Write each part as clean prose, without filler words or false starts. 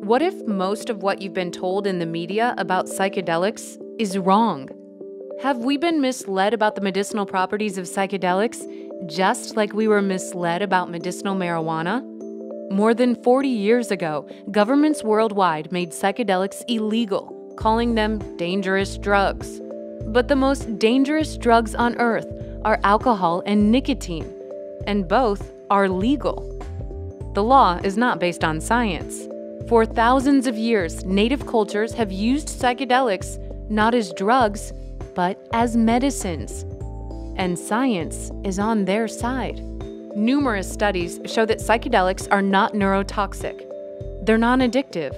What if most of what you've been told in the media about psychedelics is wrong? Have we been misled about the medicinal properties of psychedelics, just like we were misled about medicinal marijuana? More than 40 years ago, governments worldwide made psychedelics illegal, calling them dangerous drugs. But the most dangerous drugs on earth are alcohol and nicotine, and both are legal. The law is not based on science. For thousands of years, native cultures have used psychedelics not as drugs, but as medicines. And science is on their side. Numerous studies show that psychedelics are not neurotoxic. They're non-addictive,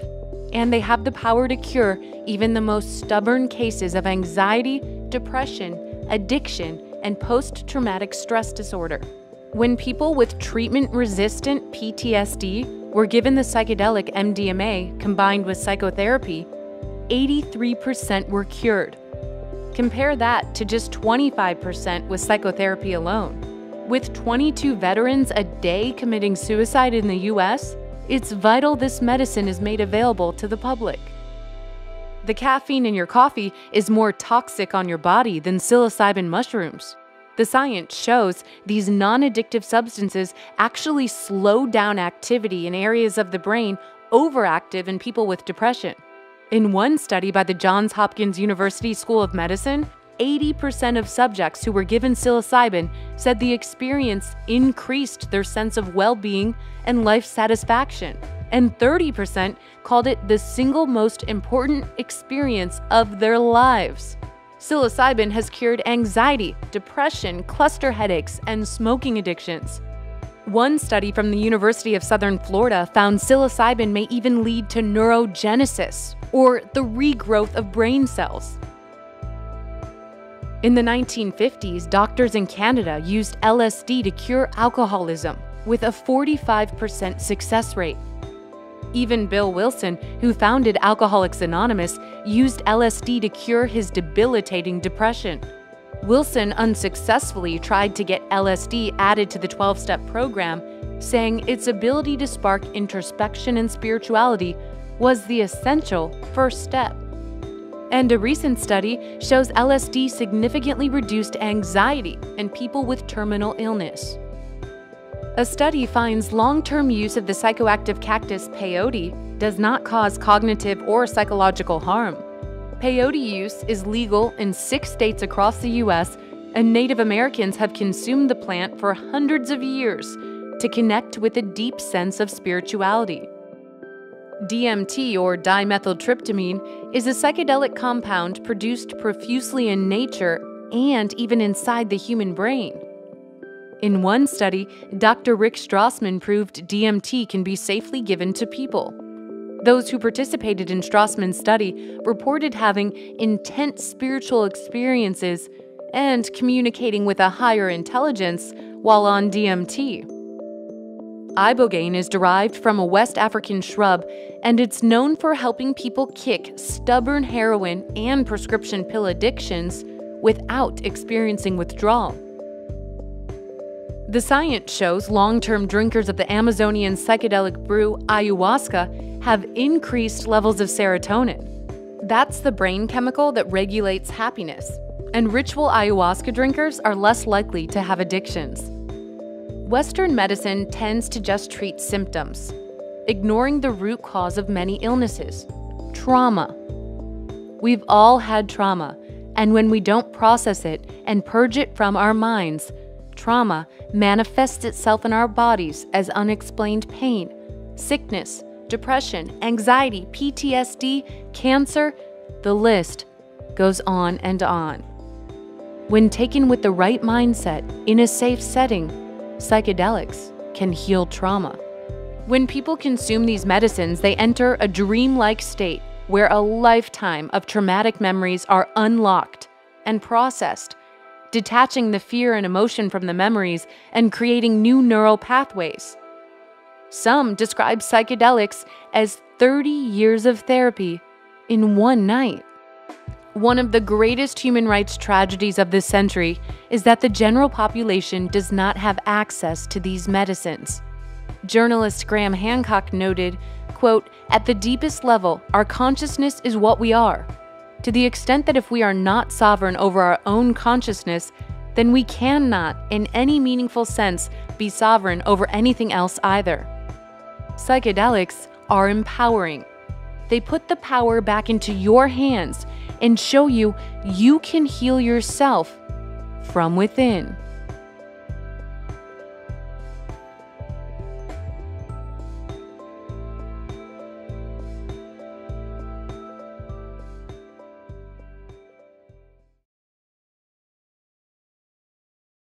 and they have the power to cure even the most stubborn cases of anxiety, depression, addiction, and post-traumatic stress disorder. When people with treatment-resistant PTSD were given the psychedelic MDMA combined with psychotherapy, 83% were cured. Compare that to just 25% with psychotherapy alone. With 22 veterans a day committing suicide in the US, it's vital this medicine is made available to the public. The caffeine in your coffee is more toxic on your body than psilocybin mushrooms. The science shows these non-addictive substances actually slow down activity in areas of the brain overactive in people with depression. In one study by the Johns Hopkins University School of Medicine, 80% of subjects who were given psilocybin said the experience increased their sense of well-being and life satisfaction, and 30% called it the single most important experience of their lives. Psilocybin has cured anxiety, depression, cluster headaches, and smoking addictions. One study from the University of Southern Florida found psilocybin may even lead to neurogenesis, or the regrowth of brain cells. In the 1950s, doctors in Canada used LSD to cure alcoholism, with a 45% success rate. Even Bill Wilson, who founded Alcoholics Anonymous, used LSD to cure his debilitating depression. Wilson unsuccessfully tried to get LSD added to the 12-step program, saying its ability to spark introspection and spirituality was the essential first step. And a recent study shows LSD significantly reduced anxiety in people with terminal illness. A study finds long-term use of the psychoactive cactus peyote does not cause cognitive or psychological harm. Peyote use is legal in 6 states across the U.S., and Native Americans have consumed the plant for hundreds of years to connect with a deep sense of spirituality. DMT, or dimethyltryptamine, is a psychedelic compound produced profusely in nature and even inside the human brain. In one study, Dr. Rick Strassman proved DMT can be safely given to people. Those who participated in Strassman's study reported having intense spiritual experiences and communicating with a higher intelligence while on DMT. Ibogaine is derived from a West African shrub, and it's known for helping people kick stubborn heroin and prescription pill addictions without experiencing withdrawal. The science shows long-term drinkers of the Amazonian psychedelic brew Ayahuasca have increased levels of serotonin. That's the brain chemical that regulates happiness, and ritual ayahuasca drinkers are less likely to have addictions. Western medicine tends to just treat symptoms, ignoring the root cause of many illnesses: trauma. We've all had trauma, and when we don't process it and purge it from our minds, trauma manifests itself in our bodies as unexplained pain, sickness, depression, anxiety, PTSD, cancer. The list goes on and on. When taken with the right mindset in a safe setting, psychedelics can heal trauma. When people consume these medicines, they enter a dreamlike state where a lifetime of traumatic memories are unlocked and processed, detaching the fear and emotion from the memories and creating new neural pathways. Some describe psychedelics as 30 years of therapy in one night. One of the greatest human rights tragedies of this century is that the general population does not have access to these medicines. Journalist Graham Hancock noted, quote, "At the deepest level, our consciousness is what we are. To the extent that if we are not sovereign over our own consciousness, then we cannot, in any meaningful sense, be sovereign over anything else either." Psychedelics are empowering. They put the power back into your hands and show you you can heal yourself from within.